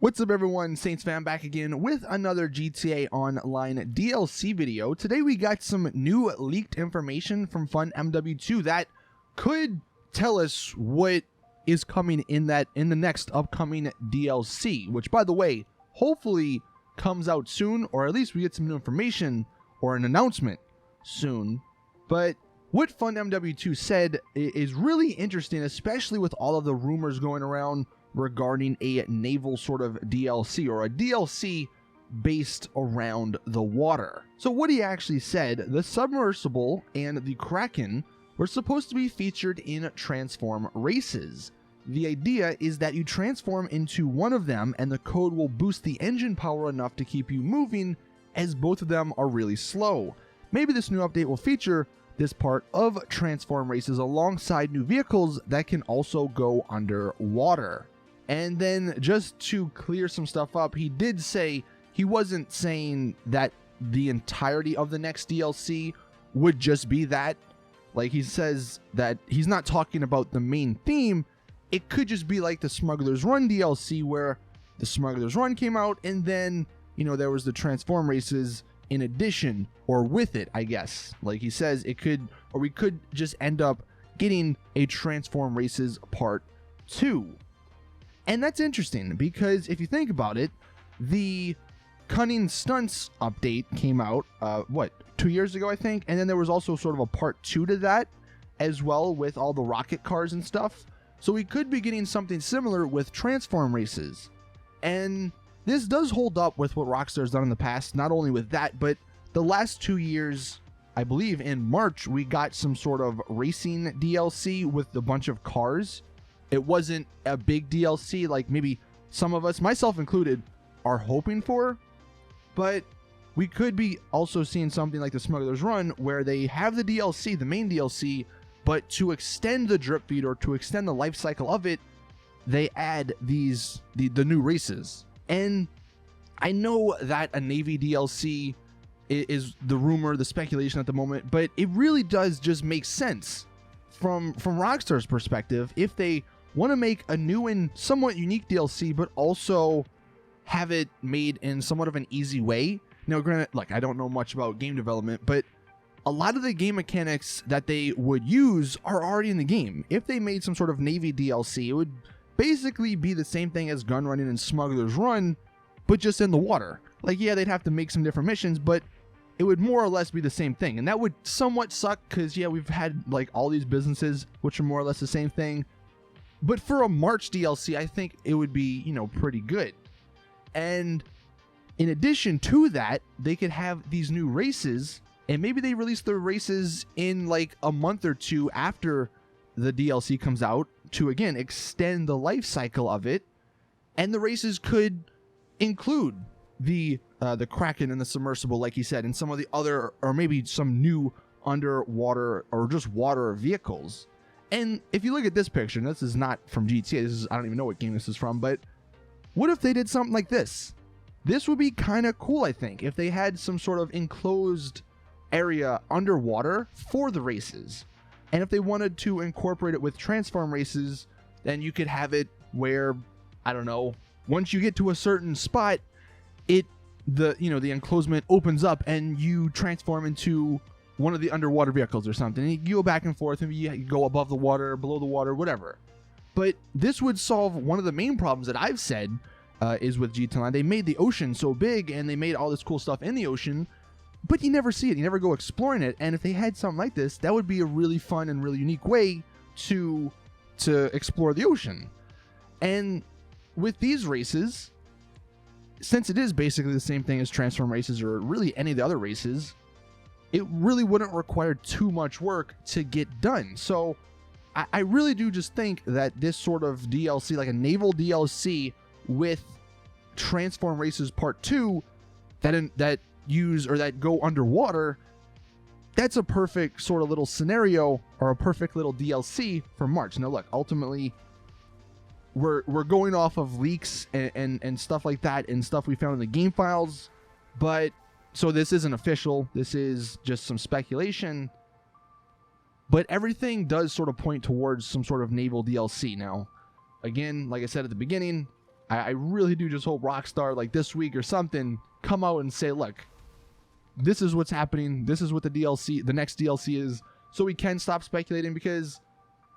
What's up everyone, Saintsfan back again with another GTA Online DLC video. Today we got some new leaked information from Fun MW2 that could tell us what is coming in the next upcoming DLC, which by the way, hopefully comes out soon, or at least we get some new information or an announcement soon. But what Fun MW2 said is really interesting, especially with all of the rumors going around regarding a naval sort of DLC, or a DLC based around the water. So what he actually said, the submersible and the Kraken were supposed to be featured in transform races. The idea is that you transform into one of them and the code will boost the engine power enough to keep you moving, as both of them are really slow. Maybe this new update will feature this part of transform races alongside new vehicles that can also go underwater. And then just to clear some stuff up, he did say he wasn't saying that the entirety of the next DLC would just be that. Like, he says that he's not talking about the main theme. It could just be like the Smuggler's Run DLC, where the Smuggler's Run came out and then, you know, there was the transform races in addition or with it, I guess. Like he says, it could, or we could just end up getting a transform races part 2. And that's interesting because if you think about it, the Cunning Stunts update came out, 2 years ago, I think? And then there was also sort of a part 2 to that as well, with all the rocket cars and stuff. So we could be getting something similar with transform races. And this does hold up with what Rockstar's done in the past, not only with that, but the last 2 years, I believe in March, we got some sort of racing DLC with a bunch of cars. It wasn't a big DLC like maybe some of us, myself included, are hoping for, but we could be also seeing something like the Smuggler's Run, where they have the DLC, the main DLC, but to extend the drip feed or to extend the life cycle of it, they add the new races. And I know that a Navy DLC is the rumor, the speculation at the moment, but it really does just make sense from Rockstar's perspective if they want to make a new and somewhat unique DLC, but also have it made in somewhat of an easy way. Now, granted, like, I don't know much about game development, but a lot of the game mechanics that they would use are already in the game. If they made some sort of Navy DLC, it would basically be the same thing as gun running and Smuggler's Run, but just in the water. Like, yeah, they'd have to make some different missions, but it would more or less be the same thing. And that would somewhat suck because, yeah, we've had like all these businesses which are more or less the same thing. But for a March DLC, I think it would be, you know, pretty good. And in addition to that, they could have these new races, and maybe they release the races in like a month or two after the DLC comes out to, again, extend the life cycle of it. And the races could include the Kraken and the submersible, like you said, and some of the other, or maybe some new underwater or just water vehicles. And if you look at this picture, and this is not from GTA, this is, I don't even know what game this is from, but what if they did something like this? This would be kind of cool, I think, if they had some sort of enclosed area underwater for the races. And if they wanted to incorporate it with transform races, then you could have it where, I don't know, once you get to a certain spot, the enclosement opens up and you transform into one of the underwater vehicles or something. You go back and forth, and you go above the water, below the water, whatever. But this would solve one of the main problems that I've said is with GTA Online. They made the ocean so big, and they made all this cool stuff in the ocean, but you never see it. You never go exploring it. And if they had something like this, that would be a really fun and really unique way to explore the ocean. And with these races, since it is basically the same thing as transform races or really any of the other races, it really wouldn't require too much work to get done. So I really do just think that this sort of DLC, like a naval DLC with transform races part 2 that use or that go underwater, that's a perfect sort of little scenario or a perfect little DLC for March. Now look, ultimately we're going off of leaks and stuff like that and stuff we found in the game files, but so this isn't official. This is just some speculation. But everything does sort of point towards some sort of naval DLC. Now, again, like I said at the beginning, I really do just hope Rockstar, like this week or something, come out and say, look, this is what's happening. This is what the next DLC is, so we can stop speculating. Because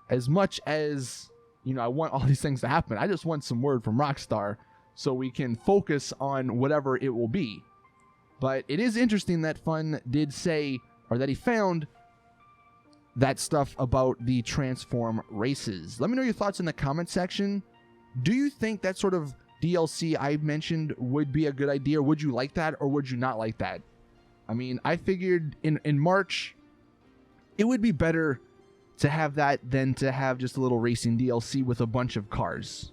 as much as, you know, I want all these things to happen, I just want some word from Rockstar so we can focus on whatever it will be. But it is interesting that Fun did say, or that he found that stuff about the transform races. Let me know your thoughts in the comment section. Do you think that sort of DLC I mentioned would be a good idea? Would you like that, or would you not like that? I mean, I figured in March, it would be better to have that than to have just a little racing DLC with a bunch of cars.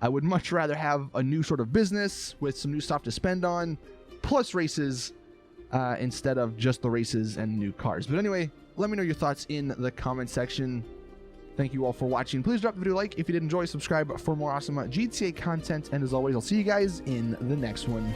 I would much rather have a new sort of business with some new stuff to spend on, plus races, instead of just the races and new cars. But anyway, let me know your thoughts in the comment section. Thank you all for watching. Please drop the video a like if you did enjoy. Subscribe for more awesome GTA content. And as always, I'll see you guys in the next one.